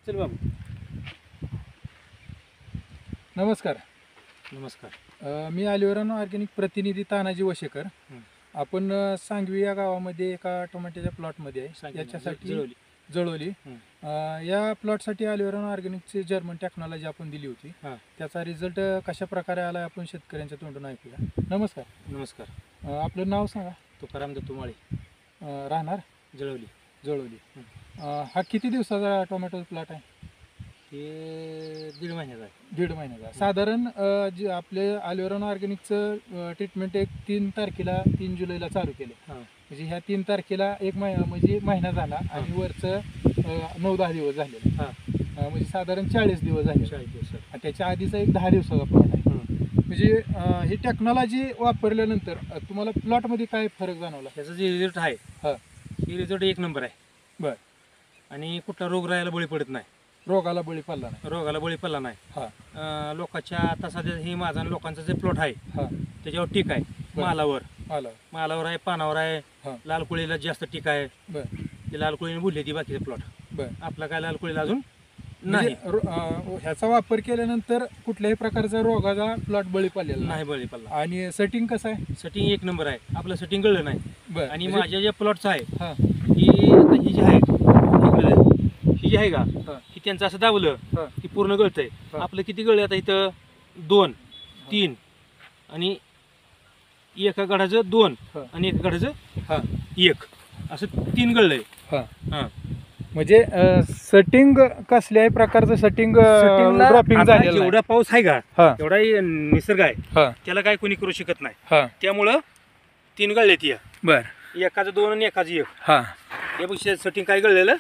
चल बाबू. नमस्कार. नमस्कार. मी अलिव्हरा ऑर्गॅनिक प्रतिनिधी तानाजी वशेकर. आपण सांगवी या गावामध्ये एका टोमॅटोच्या प्लॉटमध्ये आहे. याच्यासाठी जळोली या प्लॉटसाठी अलिव्हरा ऑर्गॅनिकची जर्मन टेक्नॉलॉजी आपण दिली होती. त्याचा रिझल्ट कशा प्रकारे आला आपण शेतकऱ्यांच्या तोंडून ऐकूया. नमस्कार. नमस्कार. आपलं नाव सांगा. तुकाराम दत्तुमाळे, राहणार जळोली. हा किती दिवसाचा टोमॅटो प्लॉट आहे? हे 1.5 महिन्याचा आहे. 1.5 महिन्याचा. साधारण जे आपले अलिव्हरा ऑर्गॅनिकचं ट्रीटमेंट 3 तारखेला 3 जुलैला चालू केलं. म्हणजे ह्या 3 तारखेला म्हणजे महिना झाला आणि वरचं 9-10 दिवस झालेले. म्हणजे साधारण 40 दिवस झाले. 40 दिवस. त्याच्या आधीचा एक 10 दिवसाचा प्लॉट आहे. म्हणजे ही टेक्नॉलॉजी वापरल्यानंतर तुम्हाला प्लॉटमध्ये काय फरक जाणवला? त्याचा जे रिझल्ट आहे हे रिझल्ट 1 नंबर आहे. बरं. आणि कुठला रोग राहायला बळी पडत नाही. रोगाला बळी पडला नाही. लोकांच्या आता सध्या हे माझा लोकांचा जे प्लॉट आहे त्याच्यावर टीक आहे. मालावर आहे, पानावर आहे. लाल कोळीला जास्त टीक आहे. ते लाल कोळीने बोलली ती बाकीचे प्लॉट. आपला काय लाल कोळीला अजून नाही. ह्याचा वापर केल्यानंतर कुठल्याही प्रकारचा रोगाचा प्लॉट बळी पडलेला नाही. आणि सेटिंग कसं आहे? सेटिंग 1 नंबर आहे. आपलं सेटिंग कळलं नाही. आणि माझ्या ज्या प्लॉटचं आहे ही जी आहे ही जी आहे का की त्यांचं असं दावलं की पूर्ण गळतंय. आपलं किती गळलं आता इथं 2, 3 आणि एका गडाचं 2 आणि एका गडाचं 1 असं 3 गळलंय. म्हणजे सेटिंग कसल्याही प्रकारचं सेटिंग ड्रॉपिंग झालेलं जेवढा पाऊस आहे का तेवढा निसर्ग आहे त्याला काय कोणी करू शकत नाही. त्यामुळं 3 गळले ती. बरं. एकाचं 2 आणि एकाचं 1. यापेक्षा सेटिंग काय गळलेलं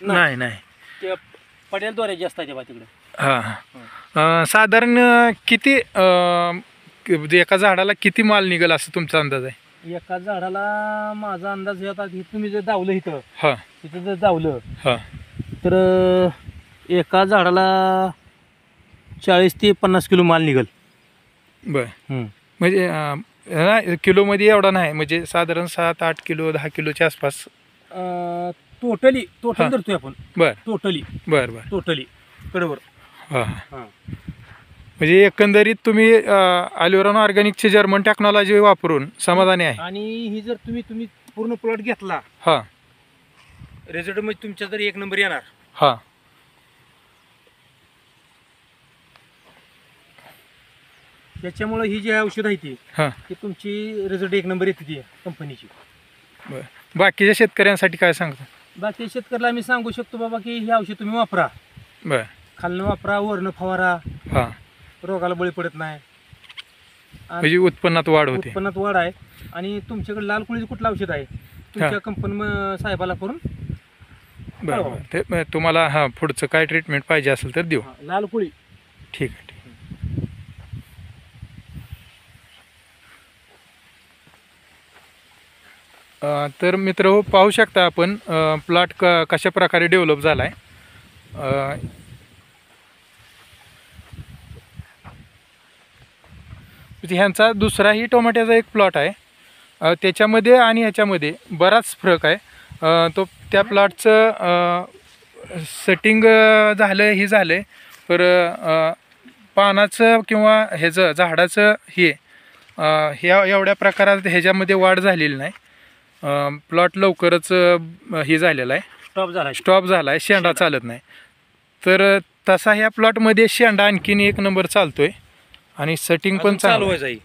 नाही. ते पडेल द्वारे जास्त आहे तिकडे. साधारण किती एका झाडाला किती माल निघेल असं तुमचा अंदाज आहे? एका झाडाला माझा अंदाज हे होता की तुम्ही जर दावलं इथं जर दावलं तर एका झाडाला 40 ते 50 किलो माल निघेल. बरं. म्हणजे किलोमध्ये एवढा नाही, म्हणजे साधारण 7-8 किलो 10 किलोच्या आसपास टोटल धरतोय आपण. टोटली कडवर. म्हणजे एकंदरीत तुम्ही अलिव्हरा ऑर्गॅनिकची जर्मन टेक्नॉलॉजी वापरून समाधानी आहे. आणि ही जर तुम्ही पूर्ण प्लॉट घेतला रिझल्ट मध्ये तुमच्या जर 1 नंबर येणार. त्याच्यामुळे ही जी औषध आहे ती तुमची रिझल्ट 1 नंबर येते ती कंपनीची. बाकीच्या शेतकऱ्यांसाठी काय सांगता? बाकी शेतकऱ्याला मी सांगू शकतो बाबा की ही औषध तुम्ही वापरा. खालनं वापरा, वरनं फवारा. रोगाला बळी पडत नाही. म्हणजे उत्पन्नात वाढ आहे. आणि तुमच्याकडे लाल कोळीचं कुठलं औषध आहे तुमच्या कंपनी साहेबाला करून ते तुम्हाला पुढचं काय ट्रीटमेंट पाहिजे असेल तर देऊ. लाल कोळी. ठीक आहे. तर मित्र पाहू शकता आपण प्लॉट कशा प्रकारे डेव्हलप झाला आहे. ह्यांचा दुसराही टोमॅटोचा एक प्लॉट आहे. त्याच्यामध्ये आणि ह्याच्यामध्ये बराच फरक आहे. तो त्या प्लॉटचं सेटिंग झालं आहे पर पानाचं किंवा ह्याचं झाडाचं एवढ्या प्रकारात ह्याच्यामध्ये वाढ झालेली नाही. प्लॉट लवकरच हे झालेला आहे, स्टॉप झाला आहे. शेंडा चालत नाही. तर तसा ह्या प्लॉटमध्ये शेंडा आणखीन 1 नंबर चालतोय आणि सेटिंग पण चालू आहे.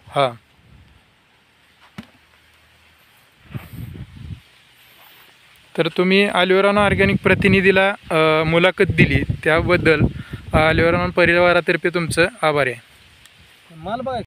तर तुम्ही अलिव्हरा ऑर्गॅनिक प्रतिनिधीला मुलाखत दिली त्याबद्दल अलिव्हरा परिवारातर्फे तुमचं आभार आहे. माल बघा.